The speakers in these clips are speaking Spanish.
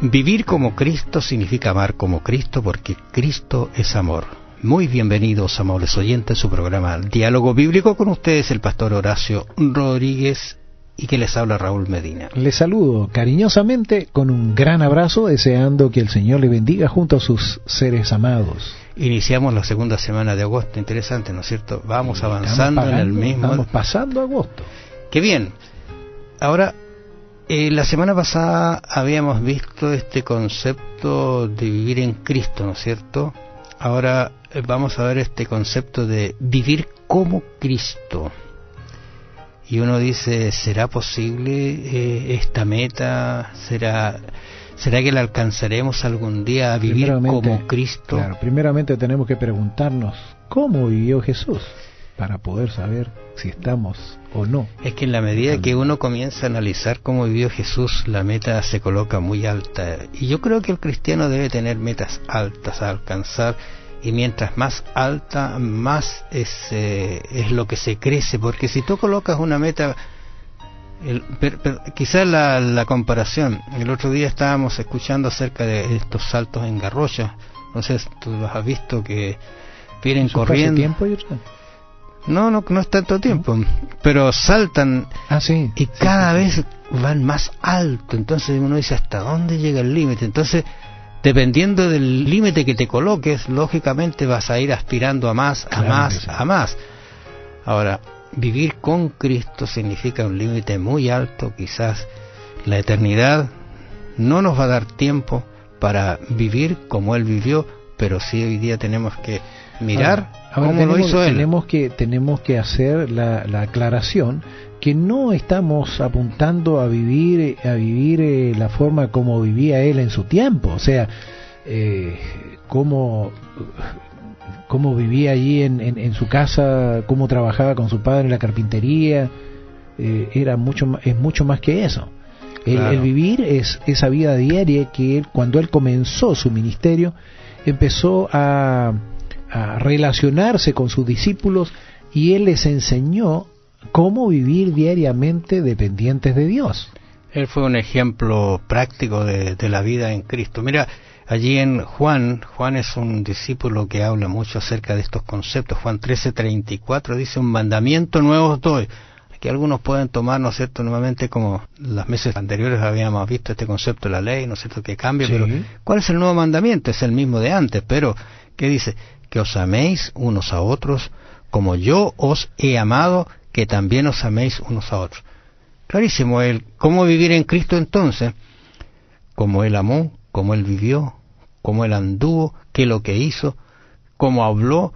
Vivir como Cristo significa amar como Cristo, porque Cristo es amor. Muy bienvenidos, amables oyentes, a su programa Diálogo Bíblico, con ustedes el pastor Horacio Rodríguez y que les habla Raúl Medina. Les saludo cariñosamente con un gran abrazo, deseando que el Señor le bendiga junto a sus seres amados. Iniciamos la segunda semana de agosto, interesante, ¿no es cierto? Vamos avanzando en el mismo... Estamos pasando agosto. ¡Qué bien! Ahora, la semana pasada habíamos visto este concepto de vivir en Cristo, ¿no es cierto? Ahora vamos a ver este concepto de vivir como Cristo. Y uno dice, ¿será posible esta meta? ¿Será que la alcanzaremos algún día a vivir como Cristo? Claro, primeramente tenemos que preguntarnos, ¿cómo vivió Jesús? Para poder saber si estamos o no. Es que en la medida que uno comienza a analizar cómo vivió Jesús, la meta se coloca muy alta. Y yo creo que el cristiano debe tener metas altas a alcanzar, y mientras más alta, más es lo que se crece. Porque si tú colocas una meta, quizás la comparación, el otro día estábamos escuchando acerca de estos saltos en garrocha. No sé, tú los has visto que vienen corriendo. ¿Tiempo? No es tanto tiempo, pero saltan y cada vez van más alto. Entonces uno dice, ¿hasta dónde llega el límite? Entonces, dependiendo del límite que te coloques, lógicamente vas a ir aspirando a más, a más. Ahora, vivir con Cristo significa un límite muy alto. Quizás la eternidad no nos va a dar tiempo para vivir como Él vivió, pero sí hoy día tenemos que mirar cómo lo hizo Él. Tenemos que hacer la aclaración que no estamos apuntando a vivir la forma como vivía Él en su tiempo, o sea, cómo vivía allí en su casa, cómo trabajaba con su padre en la carpintería. Es mucho más que eso. Claro. El vivir es esa vida diaria que él, cuando él comenzó su ministerio, empezó a relacionarse con sus discípulos, y él les enseñó cómo vivir diariamente dependientes de Dios. Él fue un ejemplo práctico de la vida en Cristo. Mira, allí en Juan es un discípulo que habla mucho acerca de estos conceptos. Juan 13:34 dice, un mandamiento nuevo os doy. Que algunos pueden tomar, ¿no es cierto?, nuevamente como las meses anteriores habíamos visto este concepto de la ley, ¿no es cierto?, que cambia, sí. Pero ¿cuál es el nuevo mandamiento? Es el mismo de antes, pero ¿qué dice? Que os améis unos a otros como yo os he amado, que también os améis unos a otros. Clarísimo, ¿cómo vivir en Cristo entonces? Como Él amó, como Él vivió, como Él anduvo, qué es lo que hizo, cómo habló.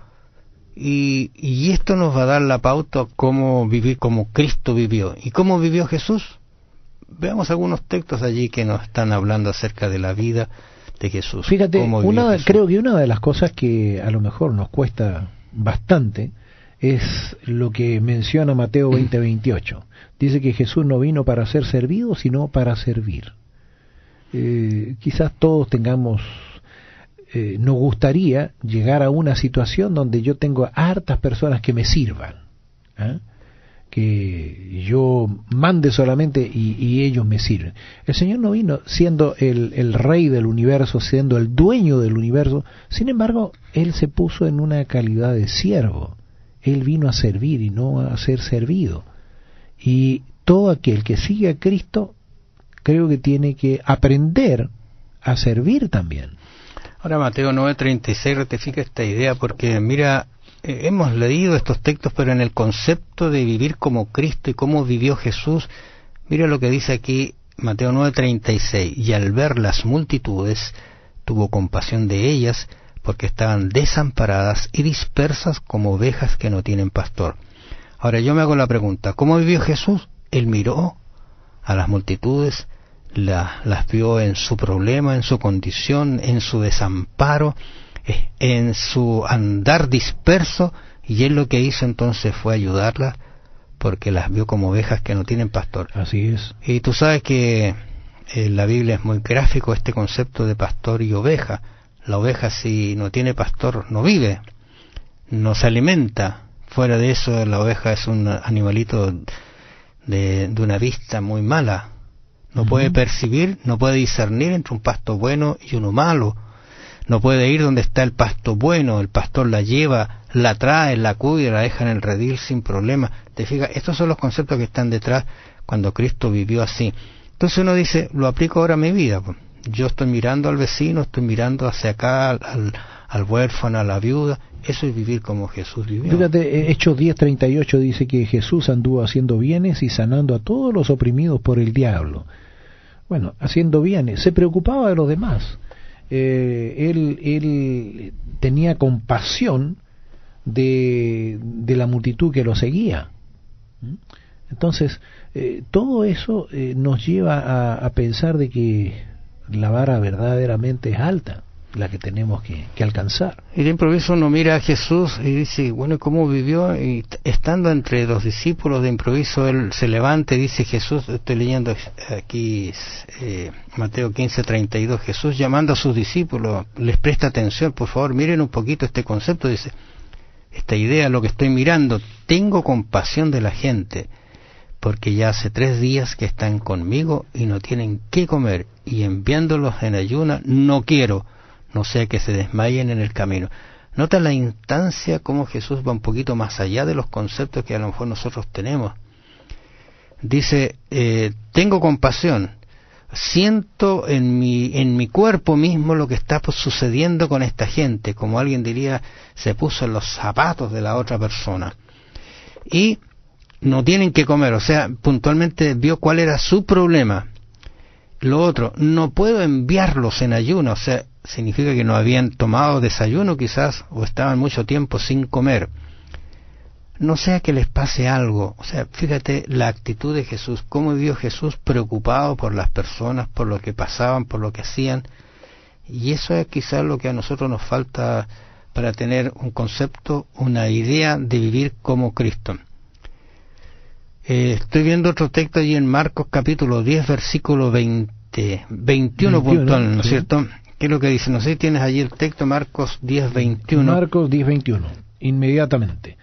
Y esto nos va a dar la pauta cómo vivir como Cristo vivió. ¿Y cómo vivió Jesús? Veamos algunos textos allí que nos están hablando acerca de la vida de Jesús. Fíjate, creo que una de las cosas que a lo mejor nos cuesta bastante es lo que menciona Mateo 20:28. Dice que Jesús no vino para ser servido, sino para servir. Quizás todos nos gustaría llegar a una situación donde yo tengo hartas personas que me sirvan, que yo mande solamente y ellos me sirven. El Señor no vino siendo el rey del universo, siendo el dueño del universo. Sin embargo, Él se puso en una calidad de siervo. Él vino a servir y no a ser servido. Y todo aquel que sigue a Cristo, creo que tiene que aprender a servir también. Ahora Mateo 9:36 ratifica esta idea, porque mira, hemos leído estos textos, pero en el concepto de vivir como Cristo y cómo vivió Jesús, mira lo que dice aquí Mateo 9:36, y al ver las multitudes tuvo compasión de ellas, porque estaban desamparadas y dispersas como ovejas que no tienen pastor. Ahora yo me hago la pregunta, ¿cómo vivió Jesús? Él miró a las multitudes, las vio en su problema, en su condición, en su desamparo, en su andar disperso, y él lo que hizo entonces fue ayudarlas, porque las vio como ovejas que no tienen pastor. Así es. Y tú sabes que en la Biblia es muy gráfico este concepto de pastor y oveja. La oveja, si no tiene pastor, no vive, no se alimenta. Fuera de eso, la oveja es un animalito de una vista muy mala. no puede percibir, no puede discernir entre un pasto bueno y uno malo, no puede ir donde está el pasto bueno, el pastor la lleva, la trae, la cuida, la deja en el redil sin problema. ¿Te fijas? Estos son los conceptos que están detrás cuando Cristo vivió así. Entonces uno dice, lo aplico ahora a mi vida. Yo estoy mirando al vecino, estoy mirando hacia acá, al huérfano, a la viuda. Eso es vivir como Jesús vivió. Fíjate, Hechos 10:38 dice que Jesús anduvo haciendo bienes y sanando a todos los oprimidos por el diablo. Bueno, haciendo bienes, se preocupaba de los demás. Él tenía compasión de la multitud que lo seguía. Entonces, todo eso nos lleva a pensar de que la vara verdaderamente es alta, la que tenemos que alcanzar. Y de improviso uno mira a Jesús y dice, bueno, ¿cómo vivió? Y estando entre los discípulos, de improviso él se levanta y dice, Jesús, estoy leyendo aquí Mateo 15:32, Jesús llamando a sus discípulos, les presta atención, por favor, miren un poquito este concepto, dice, esta idea, lo que estoy mirando, tengo compasión de la gente, porque ya hace 3 días que están conmigo y no tienen qué comer, y enviándolos en ayuna no quiero, no sea que se desmayen en el camino. Nota la instancia como Jesús va un poquito más allá de los conceptos que a lo mejor nosotros tenemos. Dice, tengo compasión, siento en mi cuerpo mismo lo que está sucediendo con esta gente, como alguien diría, se puso en los zapatos de la otra persona. Y no tienen que comer, o sea, puntualmente vio cuál era su problema. Lo otro, no puedo enviarlos en ayuno, o sea, significa que no habían tomado desayuno quizás, o estaban mucho tiempo sin comer. No sea que les pase algo, o sea, fíjate la actitud de Jesús, cómo vivió Jesús preocupado por las personas, por lo que pasaban, por lo que hacían, y eso es quizás lo que a nosotros nos falta para tener un concepto, una idea de vivir como Cristo. Estoy viendo otro texto allí en Marcos capítulo 10, versículo 21 puntual, ¿no es cierto? ¿Qué es lo que dice? No sé si tienes allí el texto, Marcos 10, 21. Marcos 10, 21, inmediatamente.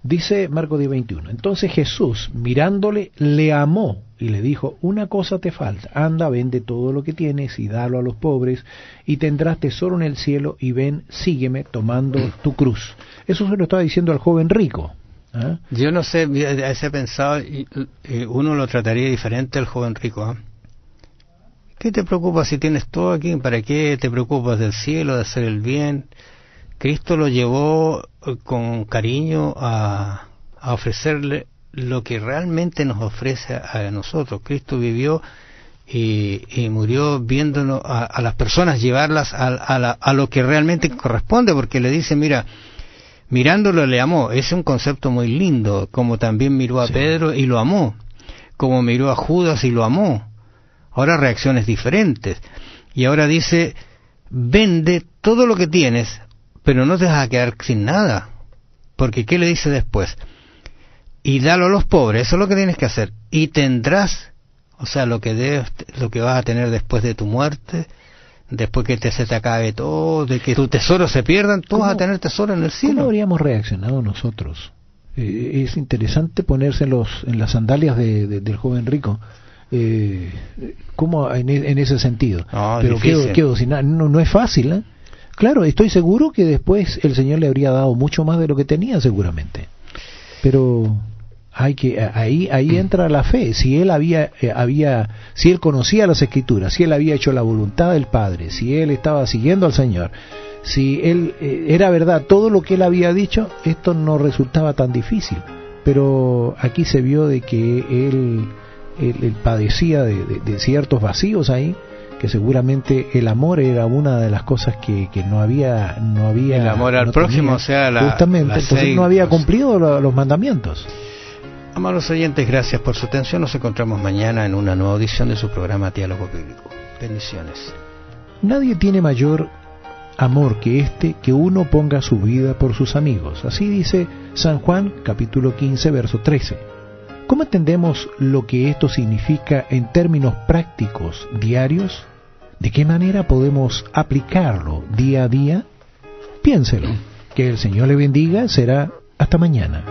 Dice Marcos 10, 21. Entonces Jesús, mirándole, le amó y le dijo, una cosa te falta, anda, vende todo lo que tienes y dalo a los pobres, y tendrás tesoro en el cielo, y ven, sígueme tomando tu cruz. Eso se lo estaba diciendo al joven rico. ¿Ah? Yo no sé, he pensado, uno lo trataría diferente al joven rico. ¿Eh? ¿Qué te preocupa si tienes todo aquí? ¿Para qué te preocupas del cielo, de hacer el bien? Cristo lo llevó con cariño a ofrecerle lo que realmente nos ofrece a nosotros. Cristo vivió y murió viéndonos a las personas, llevarlas a lo que realmente corresponde, porque le dice, mira, mirándolo le amó. Es un concepto muy lindo, como también miró a Pedro y lo amó, como miró a Judas y lo amó. Ahora reacciones diferentes. Y ahora dice, vende todo lo que tienes, pero no te vas a quedar sin nada. Porque ¿qué le dice después? Y dalo a los pobres, eso es lo que tienes que hacer. Y tendrás, o sea, lo que vas a tener después de tu muerte, después que se te acabe todo, de que tu tesoro se pierdan, tú vas a tener tesoro en el cielo. ¿Cómo habríamos reaccionado nosotros? Es interesante ponerse en las sandalias del joven rico. ¿Cómo en ese sentido? No, pero quedo sin nada. No es fácil, ¿eh? Claro, estoy seguro que después el Señor le habría dado mucho más de lo que tenía, seguramente. Pero ahí entra la fe. Si él si él conocía las Escrituras, si él había hecho la voluntad del Padre, si él estaba siguiendo al Señor, si él era verdad todo lo que él había dicho, esto no resultaba tan difícil. Pero aquí se vio de que él padecía de ciertos vacíos ahí, que seguramente el amor era una de las cosas que no había el amor al prójimo, tenía, o sea, justamente, entonces no había cumplido los mandamientos. Amados oyentes, gracias por su atención. Nos encontramos mañana en una nueva edición de su programa Diálogo Bíblico. Bendiciones. Nadie tiene mayor amor que uno ponga su vida por sus amigos. Así dice San Juan, capítulo 15, verso 13. ¿Cómo entendemos lo que esto significa en términos prácticos, diarios? ¿De qué manera podemos aplicarlo día a día? Piénselo. Que el Señor le bendiga. Será hasta mañana.